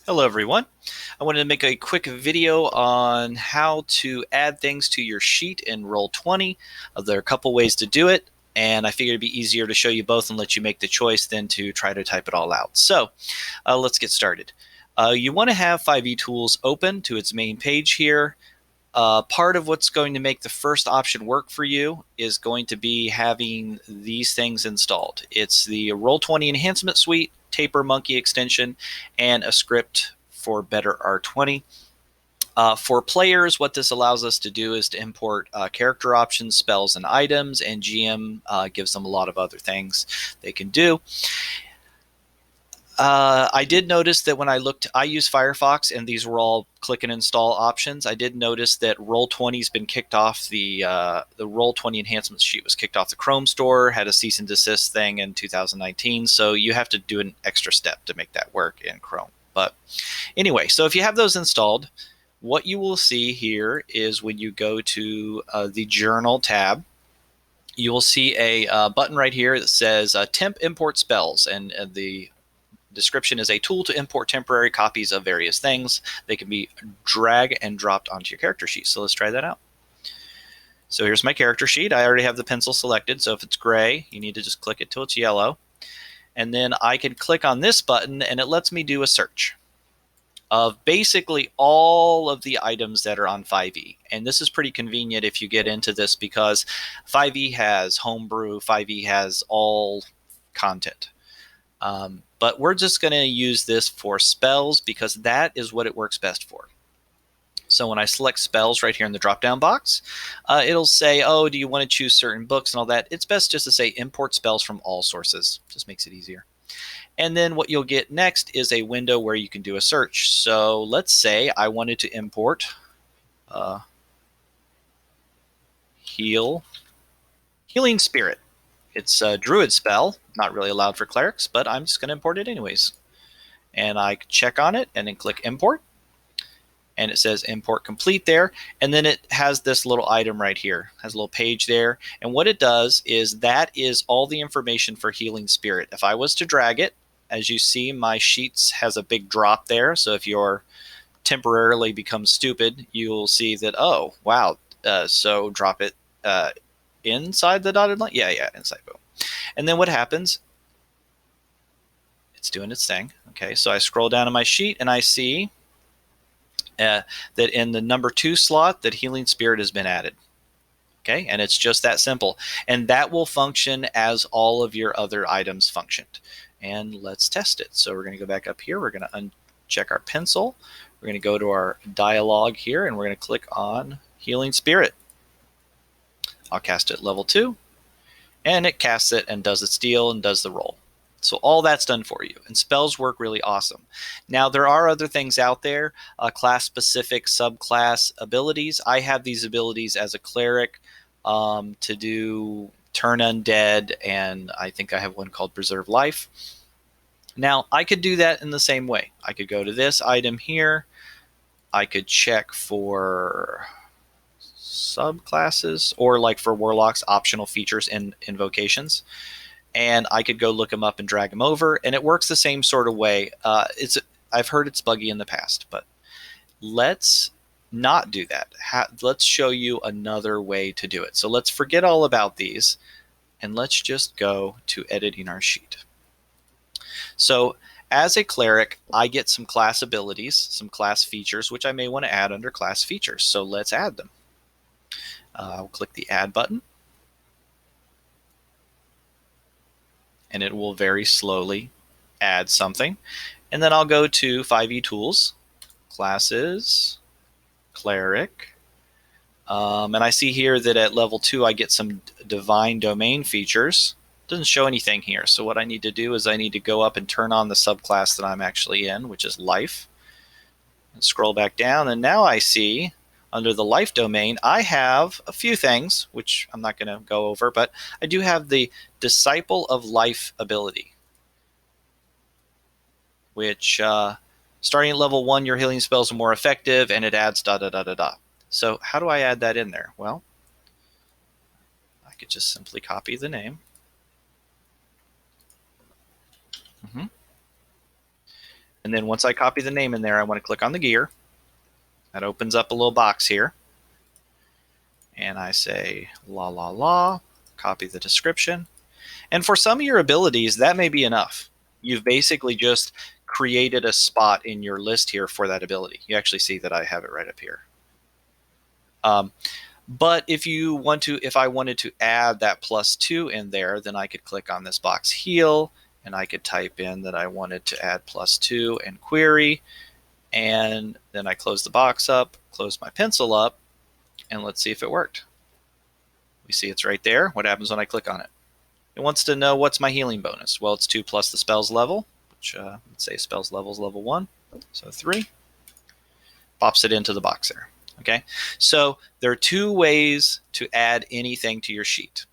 Hello everyone. I wanted to make a quick video on how to add things to your sheet in Roll20. There are a couple ways to do it, and I figured it'd be easier to show you both and let you make the choice than to try to type it all out. So let's get started. You want to have 5e Tools open to its main page here. Part of what's going to make the first option work for you is going to be having these things installed. It's the Roll20 Enhancement Suite, Taper Monkey extension, and a script for Better R20. For players, what this allows us to do is to import character options, spells, and items, and GM gives them a lot of other things they can do. I did notice that when I use Firefox, and these were all click and install options. I did notice that Roll20 has been kicked off the Roll20 enhancement sheet was kicked off the Chrome store, had a cease and desist thing in 2019. So you have to do an extra step to make that work in Chrome. But anyway, so if you have those installed, what you will see here is when you go to the Journal tab, you will see a button right here that says Temp Import Spells, and the description is a tool to import temporary copies of various things. They can be drag and dropped onto your character sheet. So let's try that out. So here's my character sheet. I already have the pencil selected. So if it's gray, you need to just click it till it's yellow. And then I can click on this button and it lets me do a search of basically all of the items that are on 5e. And this is pretty convenient if you get into this because 5e has homebrew, 5e has all content. But we're just going to use this for spells because that is what it works best for. So when I select spells right here in the drop-down box, it'll say, oh, do you want to choose certain books and all that? It's best just to say import spells from all sources. Just makes it easier. And then what you'll get next is a window where you can do a search. So let's say I wanted to import Healing Spirit. It's a druid spell, not really allowed for clerics, but I'm just going to import it anyways. And I check on it and then click import. And it says import complete there. And then it has this little item right here, has a little page there. And what it does is that is all the information for Healing Spirit. If I was to drag it, as you see, my sheets has a big drop there. So if you're temporarily become stupid, you'll see that, oh, wow. So drop it inside the dotted line. Yeah, inside. Boom. And then what happens? It's doing its thing. Okay, so I scroll down on my sheet and I see that in the number 2 slot that Healing Spirit has been added. Okay, and it's just that simple. And that will function as all of your other items functioned. And let's test it. So we're going to go back up here. We're going to uncheck our pencil. We're going to go to our dialog here and we're going to click on Healing Spirit. I'll cast it level 2. And it casts it and does its deal and does the roll. So all that's done for you. And spells work really awesome. Now, there are other things out there, class-specific subclass abilities. I have these abilities as a cleric to do Turn Undead, and I think I have one called Preserve Life. Now, I could do that in the same way. I could go to this item here. I could check for subclasses, or like for warlocks, optional features and invocations. And I could go look them up and drag them over, and it works the same sort of way. I've heard it's buggy in the past, but let's not do that. Let's show you another way to do it. So let's forget all about these, and let's just go to editing our sheet. So as a cleric, I get some class abilities, some class features, which I may want to add under class features. So let's add them. I'll click the add button. And it will very slowly add something. And then I'll go to 5e Tools, Classes, Cleric. And I see here that at level 2 I get some Divine Domain features. It doesn't show anything here. So what I need to do is I need to go up and turn on the subclass that I'm actually in, which is Life. And scroll back down, and now I see under the life domain, I have a few things, which I'm not going to go over, but I do have the Disciple of Life ability, which starting at level 1, your healing spells are more effective, and it adds da-da-da-da-da. So how do I add that in there? Well, I could just simply copy the name. And then once I copy the name in there, I want to click on the gear. That opens up a little box here. And I say la la la, copy the description. And for some of your abilities, that may be enough. You've basically just created a spot in your list here for that ability. You actually see that I have it right up here. But if I wanted to add that +2 in there, then I could click on this box heal, and I could type in that I wanted to add +2 and query, and then I close the box up, close my pencil up, and let's see if it worked. We see it's right there. What happens when I click on it? It wants to know what's my healing bonus. Well, it's 2 plus the spell's level, which let's say spell's level is level 1, so 3. Pops it into the box there. Okay, so there are 2 ways to add anything to your sheet.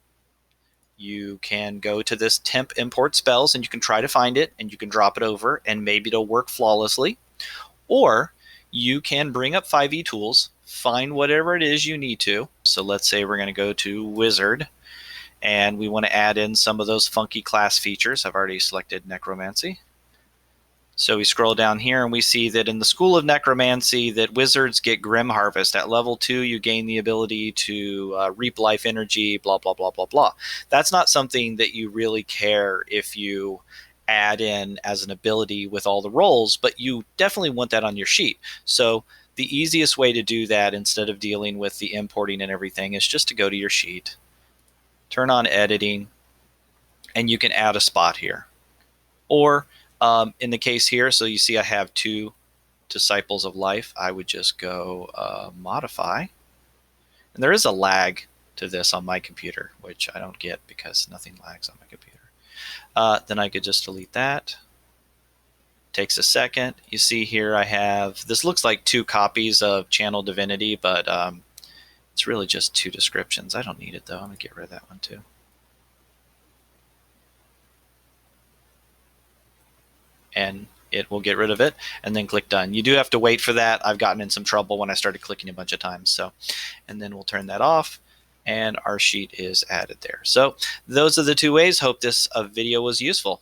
You can go to this temp import spells and you can try to find it and you can drop it over and maybe it'll work flawlessly. Or you can bring up 5e tools, find whatever it is you need to. So let's say we're going to go to wizard and we want to add in some of those funky class features. I've already selected necromancy. So we scroll down here and we see that in the School of Necromancy that wizards get Grim Harvest. At level 2, you gain the ability to reap life energy, blah, blah, blah, blah, blah. That's not something that you really care if you add in as an ability with all the rolls, but you definitely want that on your sheet. So the easiest way to do that instead of dealing with the importing and everything is just to go to your sheet, turn on editing, and you can add a spot here. Or in the case here, so you see I have 2 disciples of life, I would just go modify. And there is a lag to this on my computer, which I don't get because nothing lags on my computer. Then I could just delete that. Takes a second. You see here I have, this looks like 2 copies of Channel Divinity, but it's really just 2 descriptions. I don't need it though. I'm going to get rid of that one too. And it will get rid of it, and then click done. You do have to wait for that. I've gotten in some trouble when I started clicking a bunch of times. So, and then we'll turn that off, and our sheet is added there. So those are the 2 ways. Hope this video was useful.